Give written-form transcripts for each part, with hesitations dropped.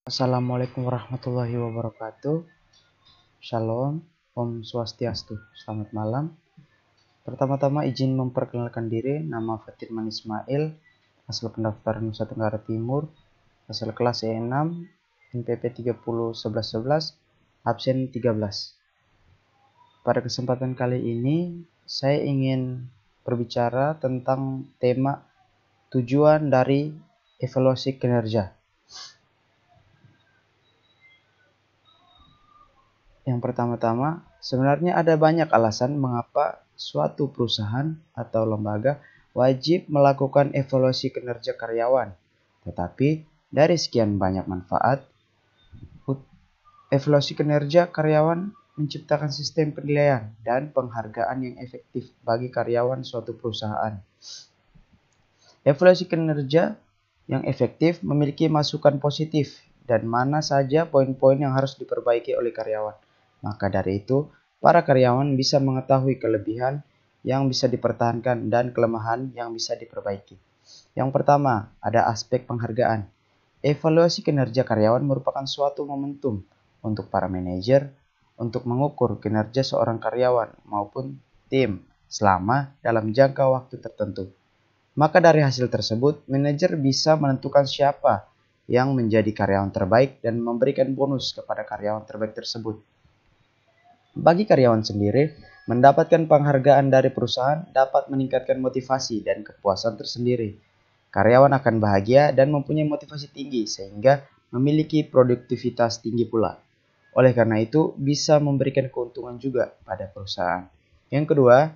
Assalamualaikum warahmatullahi wabarakatuh. Shalom, Om Swastiastu. Selamat malam. Pertama-tama izin memperkenalkan diri. Nama Fatirman Ismail, asal pendaftaran Nusa Tenggara Timur, asal kelas E6, NPP 301111, absen 13. Pada kesempatan kali ini, saya ingin berbicara tentang tema tujuan dari evaluasi kinerja. Yang pertama-tama, sebenarnya ada banyak alasan mengapa suatu perusahaan atau lembaga wajib melakukan evaluasi kinerja karyawan. Tetapi dari sekian banyak manfaat, evaluasi kinerja karyawan menciptakan sistem penilaian dan penghargaan yang efektif bagi karyawan suatu perusahaan. Evaluasi kinerja yang efektif memiliki masukan positif dan mana saja poin-poin yang harus diperbaiki oleh karyawan. Maka dari itu, para karyawan bisa mengetahui kelebihan yang bisa dipertahankan dan kelemahan yang bisa diperbaiki. Yang pertama, ada aspek penghargaan. Evaluasi kinerja karyawan merupakan suatu momentum untuk para manajer untuk mengukur kinerja seorang karyawan maupun tim selama dalam jangka waktu tertentu. Maka dari hasil tersebut, manajer bisa menentukan siapa yang menjadi karyawan terbaik dan memberikan bonus kepada karyawan terbaik tersebut. Bagi karyawan sendiri, mendapatkan penghargaan dari perusahaan dapat meningkatkan motivasi dan kepuasan tersendiri. Karyawan akan bahagia dan mempunyai motivasi tinggi sehingga memiliki produktivitas tinggi pula. Oleh karena itu, bisa memberikan keuntungan juga pada perusahaan. Yang kedua,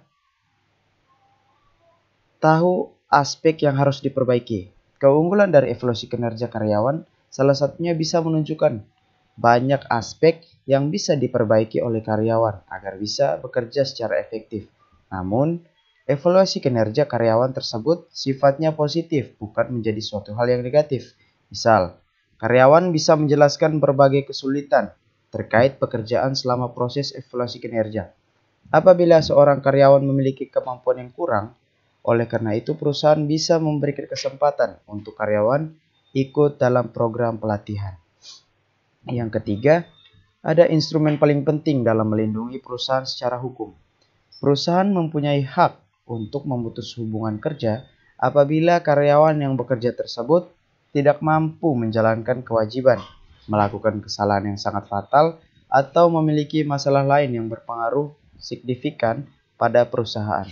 tahu aspek yang harus diperbaiki. Keunggulan dari evaluasi kinerja karyawan salah satunya bisa menunjukkan banyak aspek yang bisa diperbaiki oleh karyawan agar bisa bekerja secara efektif. Namun, evaluasi kinerja karyawan tersebut sifatnya positif, bukan menjadi suatu hal yang negatif. Misal, karyawan bisa menjelaskan berbagai kesulitan terkait pekerjaan selama proses evaluasi kinerja. Apabila seorang karyawan memiliki kemampuan yang kurang, oleh karena itu perusahaan bisa memberikan kesempatan untuk karyawan ikut dalam program pelatihan. Yang ketiga, ada instrumen paling penting dalam melindungi perusahaan secara hukum. Perusahaan mempunyai hak untuk memutus hubungan kerja apabila karyawan yang bekerja tersebut tidak mampu menjalankan kewajiban, melakukan kesalahan yang sangat fatal, atau memiliki masalah lain yang berpengaruh signifikan pada perusahaan.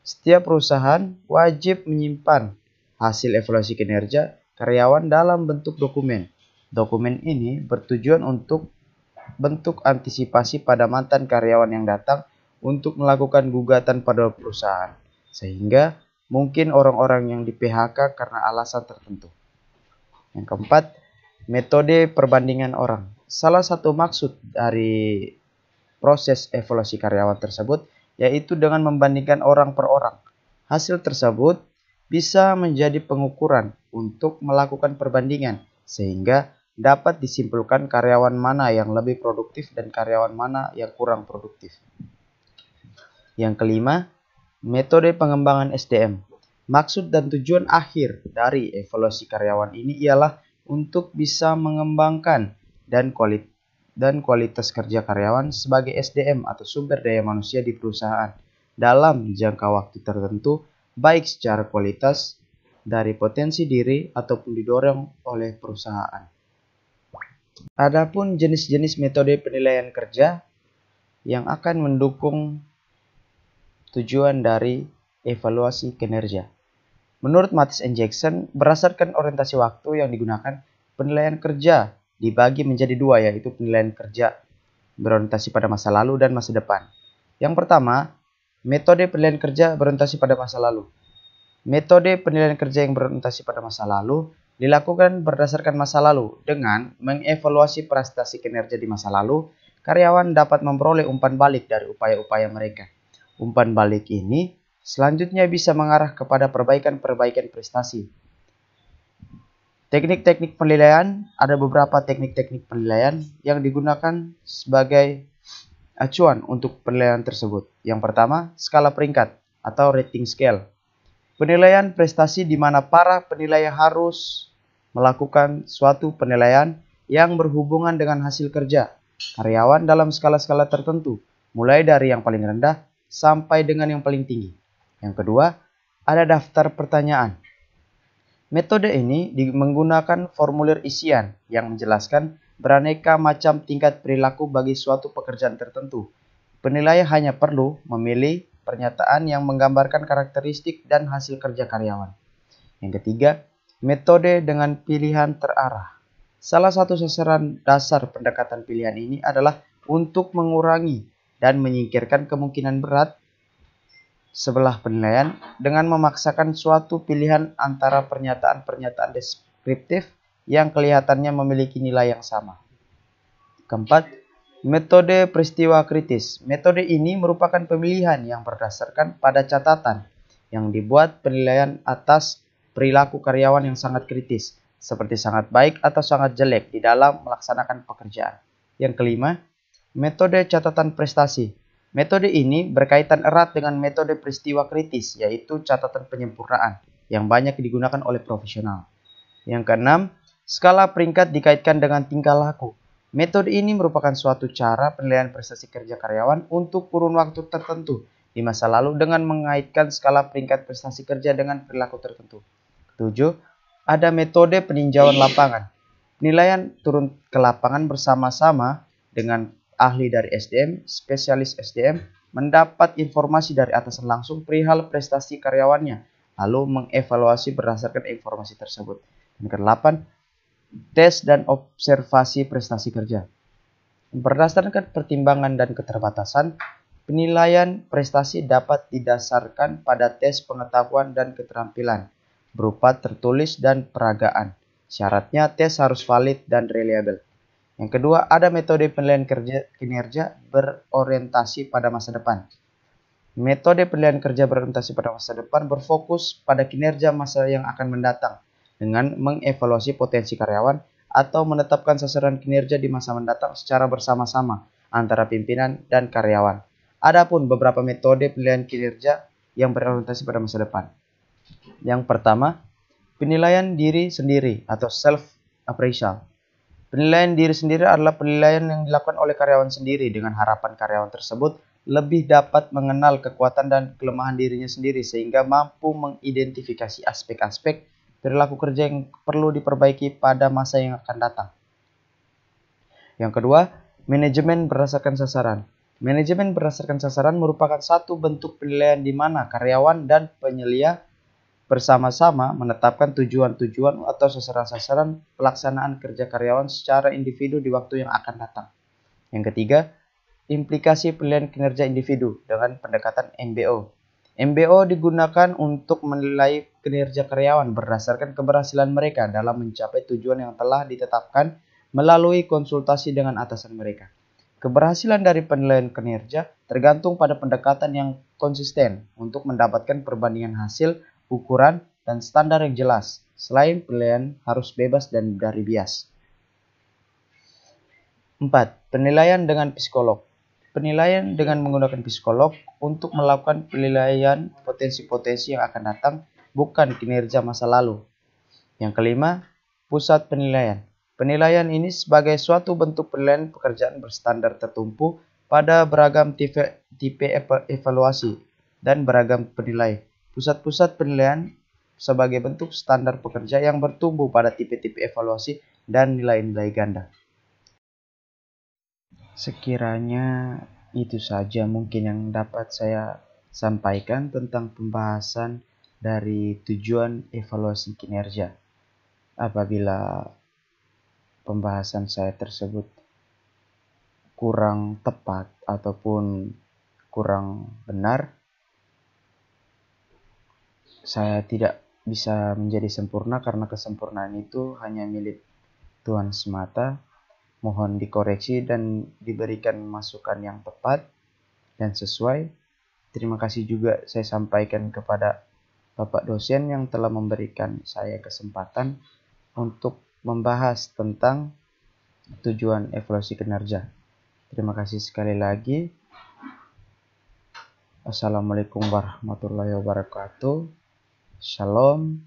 Setiap perusahaan wajib menyimpan hasil evaluasi kinerja karyawan dalam bentuk dokumen. Dokumen ini bertujuan untuk bentuk antisipasi pada mantan karyawan yang datang untuk melakukan gugatan pada perusahaan, sehingga mungkin orang-orang yang di PHK karena alasan tertentu. Yang keempat, metode perbandingan orang. Salah satu maksud dari proses evaluasi karyawan tersebut yaitu dengan membandingkan orang per orang. Hasil tersebut bisa menjadi pengukuran untuk melakukan perbandingan sehingga dapat disimpulkan karyawan mana yang lebih produktif dan karyawan mana yang kurang produktif. Yang kelima, metode pengembangan SDM. Maksud dan tujuan akhir dari evaluasi karyawan ini ialah untuk bisa mengembangkan dan kualitas kerja karyawan sebagai SDM atau sumber daya manusia di perusahaan dalam jangka waktu tertentu, baik secara kualitas dari potensi diri ataupun didorong oleh perusahaan. Adapun jenis-jenis metode penilaian kerja yang akan mendukung tujuan dari evaluasi kinerja. Menurut Mattis and Jackson, berdasarkan orientasi waktu yang digunakan, penilaian kerja dibagi menjadi dua, yaitu penilaian kerja berorientasi pada masa lalu dan masa depan. Yang pertama, metode penilaian kerja berorientasi pada masa lalu. Metode penilaian kerja yang berorientasi pada masa lalu dilakukan berdasarkan masa lalu. Dengan mengevaluasi prestasi kinerja di masa lalu, karyawan dapat memperoleh umpan balik dari upaya-upaya mereka. Umpan balik ini selanjutnya bisa mengarah kepada perbaikan-perbaikan prestasi. Teknik-teknik penilaian, ada beberapa teknik-teknik penilaian yang digunakan sebagai acuan untuk penilaian tersebut. Yang pertama, skala peringkat atau rating scale. Penilaian prestasi di mana para penilai harus melakukan suatu penilaian yang berhubungan dengan hasil kerja karyawan dalam skala-skala tertentu, mulai dari yang paling rendah sampai dengan yang paling tinggi. Yang kedua, ada daftar pertanyaan. Metode ini menggunakan formulir isian yang menjelaskan beraneka macam tingkat perilaku bagi suatu pekerjaan tertentu. Penilai hanya perlu memilih pernyataan yang menggambarkan karakteristik dan hasil kerja karyawan. Yang ketiga, metode dengan pilihan terarah. Salah satu sasaran dasar pendekatan pilihan ini adalah untuk mengurangi dan menyingkirkan kemungkinan berat sebelah penilaian dengan memaksakan suatu pilihan antara pernyataan-pernyataan deskriptif yang kelihatannya memiliki nilai yang sama. Keempat, metode peristiwa kritis. Metode ini merupakan pemilihan yang berdasarkan pada catatan yang dibuat penilaian atas perilaku karyawan yang sangat kritis, seperti sangat baik atau sangat jelek di dalam melaksanakan pekerjaan. Yang kelima, metode catatan prestasi. Metode ini berkaitan erat dengan metode peristiwa kritis, yaitu catatan penyempurnaan yang banyak digunakan oleh profesional. Yang keenam, skala peringkat dikaitkan dengan tingkah laku. Metode ini merupakan suatu cara penilaian prestasi kerja karyawan untuk kurun waktu tertentu di masa lalu dengan mengaitkan skala peringkat prestasi kerja dengan perilaku tertentu. 7. Ada metode peninjauan lapangan. Penilaian turun ke lapangan bersama-sama dengan ahli dari SDM, spesialis SDM, mendapat informasi dari atasan langsung perihal prestasi karyawannya, lalu mengevaluasi berdasarkan informasi tersebut. Yang ke-8, tes dan observasi prestasi kerja. Berdasarkan pertimbangan dan keterbatasan, penilaian prestasi dapat didasarkan pada tes pengetahuan dan keterampilan, berupa tertulis dan peragaan. Syaratnya tes harus valid dan reliable. Yang kedua, ada metode penilaian kinerja berorientasi pada masa depan. Metode penilaian kerja berorientasi pada masa depan berfokus pada kinerja masa yang akan mendatang dengan mengevaluasi potensi karyawan atau menetapkan sasaran kinerja di masa mendatang secara bersama-sama antara pimpinan dan karyawan. Adapun beberapa metode penilaian kinerja yang berorientasi pada masa depan. Yang pertama, penilaian diri sendiri atau self-appraisal. Penilaian diri sendiri adalah penilaian yang dilakukan oleh karyawan sendiri dengan harapan karyawan tersebut lebih dapat mengenal kekuatan dan kelemahan dirinya sendiri sehingga mampu mengidentifikasi aspek-aspek perilaku kerja yang perlu diperbaiki pada masa yang akan datang. Yang kedua, manajemen berdasarkan sasaran. Manajemen berdasarkan sasaran merupakan satu bentuk penilaian di mana karyawan dan penyelia bersama-sama menetapkan tujuan-tujuan atau sasaran-sasaran pelaksanaan kerja karyawan secara individu di waktu yang akan datang. Yang ketiga, implikasi penilaian kinerja individu dengan pendekatan MBO. MBO digunakan untuk menilai kinerja karyawan berdasarkan keberhasilan mereka dalam mencapai tujuan yang telah ditetapkan melalui konsultasi dengan atasan mereka. Keberhasilan dari penilaian kinerja tergantung pada pendekatan yang konsisten untuk mendapatkan perbandingan hasil, ukuran, dan standar yang jelas. Selain penilaian harus bebas dan dari bias. 4. Penilaian dengan psikolog. Penilaian dengan menggunakan psikolog untuk melakukan penilaian potensi-potensi yang akan datang, bukan kinerja masa lalu. Yang kelima, pusat penilaian. Penilaian ini sebagai suatu bentuk penilaian pekerjaan berstandar tertumpu pada beragam tipe evaluasi dan beragam penilai. Pusat-pusat penilaian sebagai bentuk standar pekerja yang bertumbuh pada tipe-tipe evaluasi dan nilai-nilai ganda. Sekiranya itu saja mungkin yang dapat saya sampaikan tentang pembahasan dari tujuan evaluasi kinerja. Apabila pembahasan saya tersebut kurang tepat ataupun kurang benar, saya tidak bisa menjadi sempurna karena kesempurnaan itu hanya milik Tuhan semata. Mohon dikoreksi dan diberikan masukan yang tepat dan sesuai. Terima kasih juga saya sampaikan kepada Bapak dosen yang telah memberikan saya kesempatan untuk membahas tentang tujuan evaluasi kinerja. Terima kasih sekali lagi. Assalamualaikum warahmatullahi wabarakatuh. Shalom,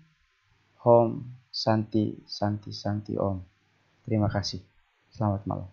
Om, Santi, Santi, Santi, Om. Terima kasih. Selamat malam.